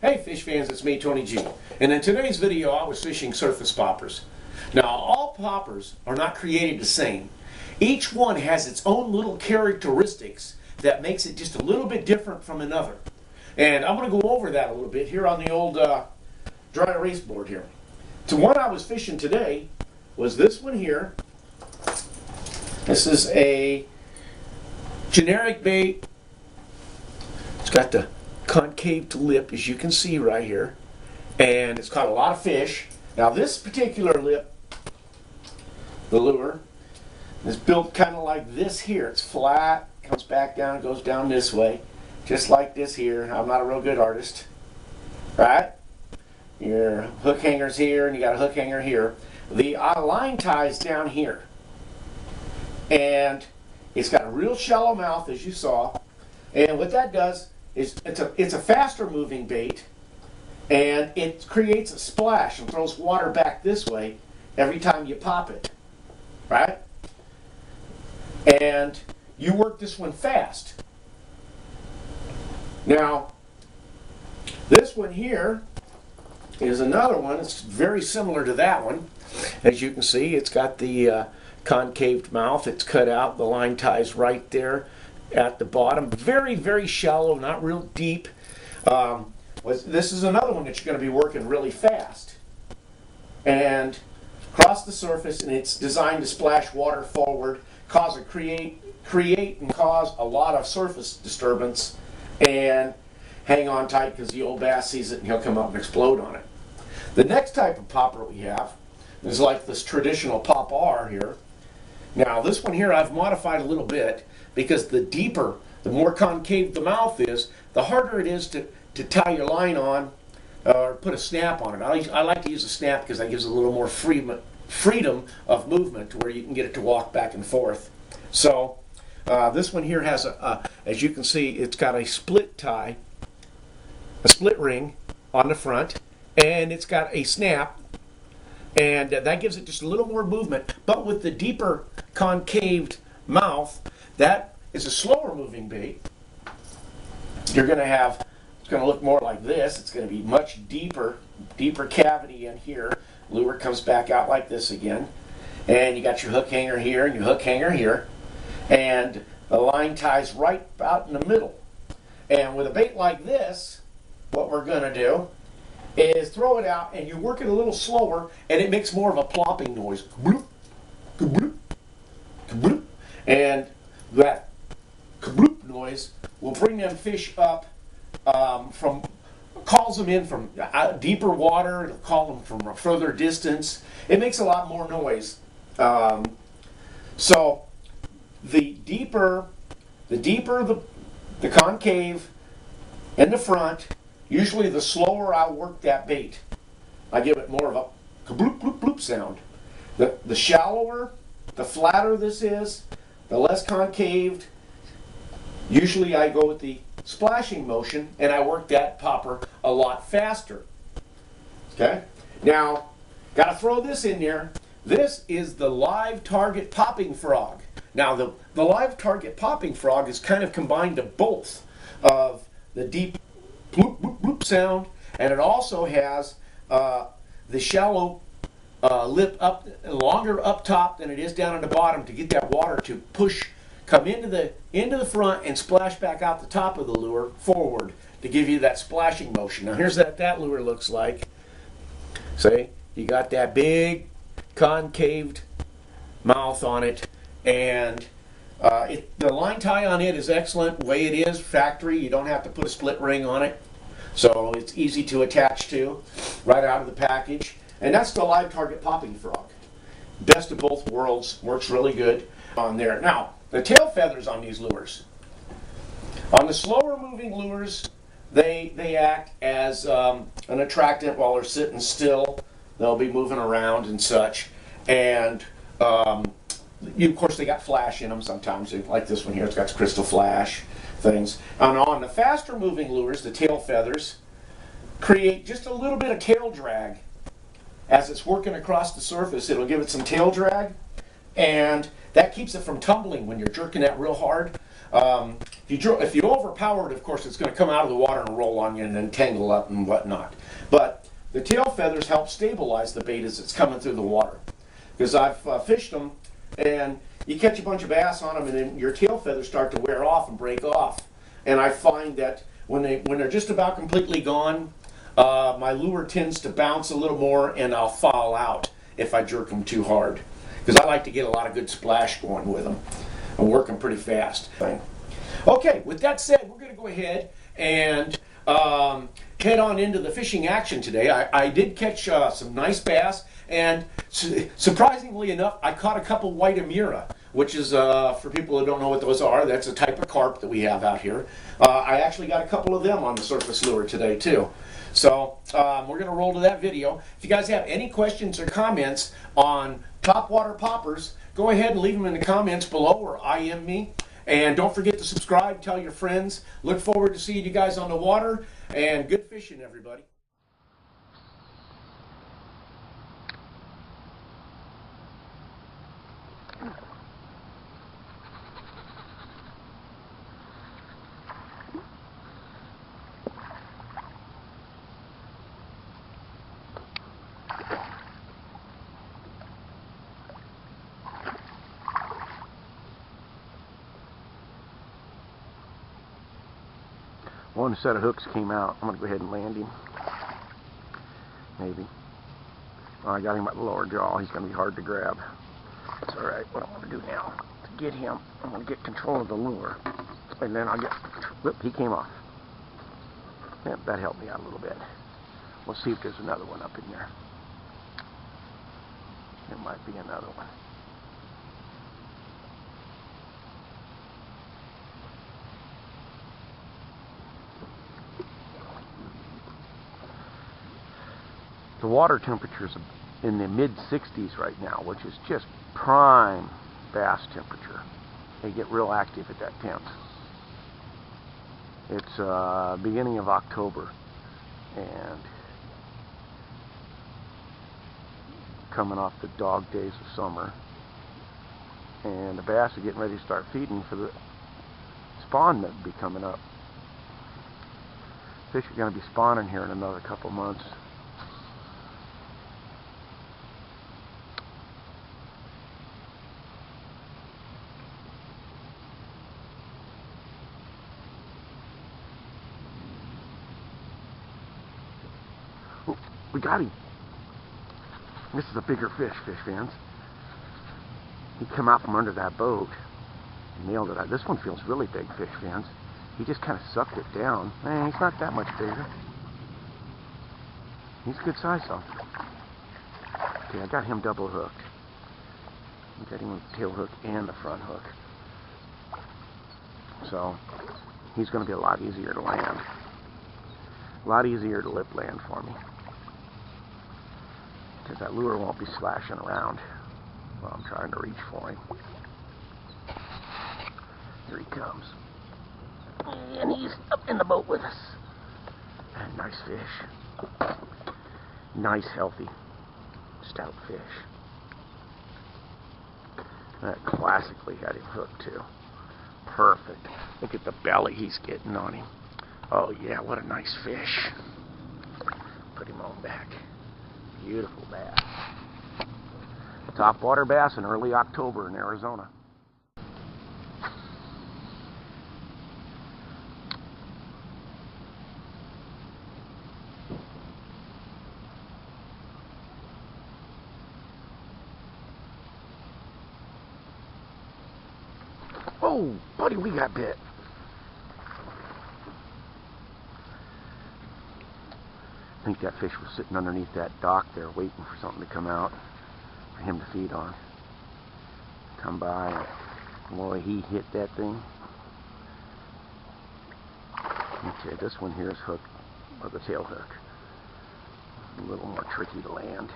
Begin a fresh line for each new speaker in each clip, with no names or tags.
Hey fish fans, it's me, Tony G. And in today's video I was fishing surface poppers. Now all poppers are not created the same. Each one has its own little characteristics that makes it just a little bit different from another. And I'm going to go over that a little bit here on the old dry erase board here. The one I was fishing today was this one here. This is a generic bait. It's got the concave lip, as you can see right here, and it's caught a lot of fish. Now this particular lip, the lure, is built kind of like this here. It's flat, comes back down, goes down this way, just like this here. I'm not a real good artist, right? Your hook hanger's here, and you got a hook hanger here. The line tie's down here, and it's got a real shallow mouth, as you saw. And what that does is it's a faster moving bait, and it creates a splash and throws water back this way every time you pop it, right? And you work this one fast. Now, this one here is another one. It's very similar to that one. As you can see, it's got the concave mouth. It's cut out. The line ties right there at the bottom. Very, very shallow, not real deep. This is another one that you're going to be working really fast. And across the surface, and it's designed to splash water forward, create and cause a lot of surface disturbance, and hang on tight because the old bass sees it and he'll come up and explode on it. The next type of popper we have is like this traditional pop R here. Now this one here I've modified a little bit, because the deeper, the more concave the mouth is, the harder it is to tie your line on or put a snap on it. I like to use a snap because that gives a little more freedom of movement to where you can get it to walk back and forth. So this one here has, as you can see, it's got a split tie, a split ring on the front, and it's got a snap, and that gives it just a little more movement. But with the deeper concaved mouth, that is a slower moving bait. You're going to have, it's going to look more like this. It's going to be much deeper cavity in here. Lure comes back out like this again. And you got your hook hanger here and your hook hanger here. And the line ties right out in the middle. And with a bait like this, what we're going to do is throw it out, and you work it a little slower, and it makes more of a plopping noise. Bloop, kabloop, kabloop. And that kabloop noise will bring them fish up calls them in from deeper water. It'll call them from a further distance. It makes a lot more noise. So the deeper the concave in the front, usually the slower I work that bait. I give it more of a kabloop, bloop, bloop sound. The shallower, the flatter this is, the less concaved. Usually I go with the splashing motion, and I work that popper a lot faster. Okay? Now, got to throw this in there. This is the live target popping frog. Now, the live target popping frog is kind of combined of both of the deep bloop, bloop, bloop sound, and it also has the shallow lip up, longer up top than it is down at the bottom, to get that water to come into the front and splash back out the top of the lure forward to give you that splashing motion. Now here's that lure looks like. See, you got that big concaved mouth on it, and the line tie on it is excellent. The way it is, factory, you don't have to put a split ring on it, so it's easy to attach to right out of the package. And that's the live target popping frog. Best of both worlds, works really good on there. Now, the tail feathers on these lures. On the slower moving lures, they act as an attractant while they're sitting still. They'll be moving around and such. And of course, they got flash in them sometimes, like this one here. It's got crystal flash things. And on the faster moving lures, the tail feathers create just a little bit of tail drag. As it's working across the surface, it'll give it some tail drag, and that keeps it from tumbling when you're jerking that real hard. If you overpower it, of course, it's going to come out of the water and roll on you and then tangle up and whatnot. But the tail feathers help stabilize the bait as it's coming through the water. Because I've fished them, and you catch a bunch of bass on them, and then your tail feathers start to wear off and break off. And I find that when they're just about completely gone, my lure tends to bounce a little more, and I'll foul out if I jerk them too hard. Because I like to get a lot of good splash going with them. I'm working pretty fast. Okay, with that said, we're going to go ahead and head on into the fishing action today. I did catch some nice bass, and surprisingly enough, I caught a couple white Amira, which is, for people who don't know what those are, that's a type of carp that we have out here. I actually got a couple of them on the surface lure today too. So we're going to roll to that video. If you guys have any questions or comments on topwater poppers, go ahead and leave them in the comments below or IM me. And don't forget to subscribe, tell your friends. Look forward to seeing you guys on the water, and good fishing, everybody.
One set of hooks came out. I'm going to go ahead and land him. Maybe. Well, I got him at the lower jaw. He's going to be hard to grab. It's alright. What I'm going to do now to get him, I'm going to get control of the lure. And then I'll get... Whoop, he came off. Yep, that helped me out a little bit. We'll see if there's another one up in there. There might be another one. The water temperature's in the mid-60s right now, which is just prime bass temperature. They get real active at that temp. It's beginning of October, and coming off the dog days of summer, and the bass are getting ready to start feeding for the spawn that will be coming up. Fish are going to be spawning here in another couple months. We got him. This is a bigger fish fans. He come out from under that boat and nailed it. This one feels really big, fish fans. He just kind of sucked it down. He's not that much bigger. He's a good size though. Okay, I got him double hooked. I got him with the tail hook and the front hook. So he's going to be a lot easier to land. A lot easier to lip land for me. Because that lure won't be slashing around while I'm trying to reach for him. Here he comes. And he's up in the boat with us. And nice fish. Nice, healthy, stout fish. That classically had him hooked too. Perfect. Look at the belly he's getting on him. Oh yeah, what a nice fish. Put him on back. Beautiful bass. Topwater bass in early October in Arizona. Oh, buddy, we got bit. I think that fish was sitting underneath that dock there waiting for something to come out for him to feed on. Come by, and boy, he hit that thing. Okay, this one here is hooked with a tail hook. A little more tricky to land.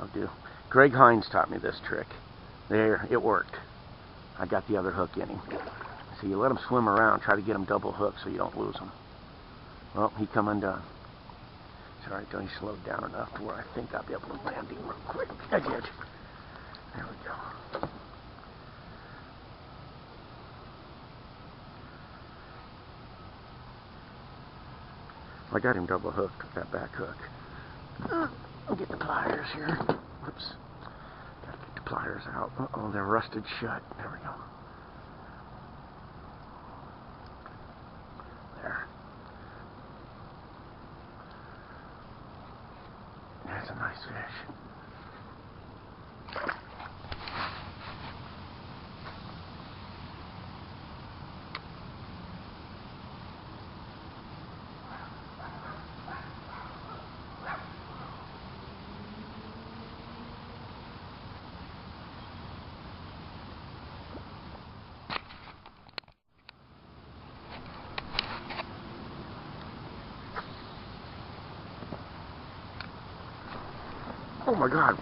I'll do. Greg Hines taught me this trick. There, it worked. I got the other hook in him. So you let them swim around, try to get them double hooked so you don't lose them. Well, he come undone. It's alright, though, he slowed down enough to where I think I'll be able to land him real quick. I did. There we go. I got him double hooked with that back hook. I'll get the pliers here. Whoops. Gotta get the pliers out. Uh-oh, they're rusted shut. There we go. There. That's a nice fish. Oh my God,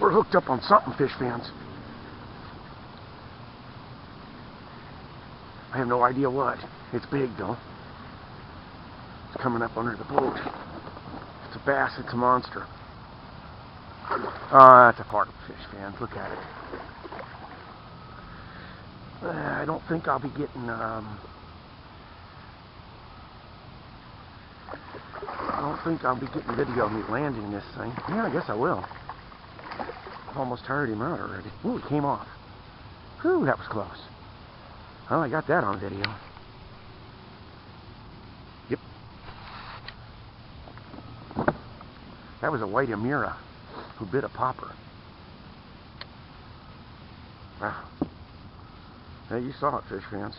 we're hooked up on something, fish fans. I have no idea what. It's big though. It's coming up under the boat. It's a bass, it's a monster. That's a carp, fish fans, look at it. I don't think I'll be getting, I don't think I'll be getting video of me landing this thing. Yeah, I guess I will. I've almost tired him out already. Ooh, he came off. Whew, that was close. Well, I got that on video. Yep. That was a white Amira who bit a popper. Wow. Hey, you saw it, fish fans.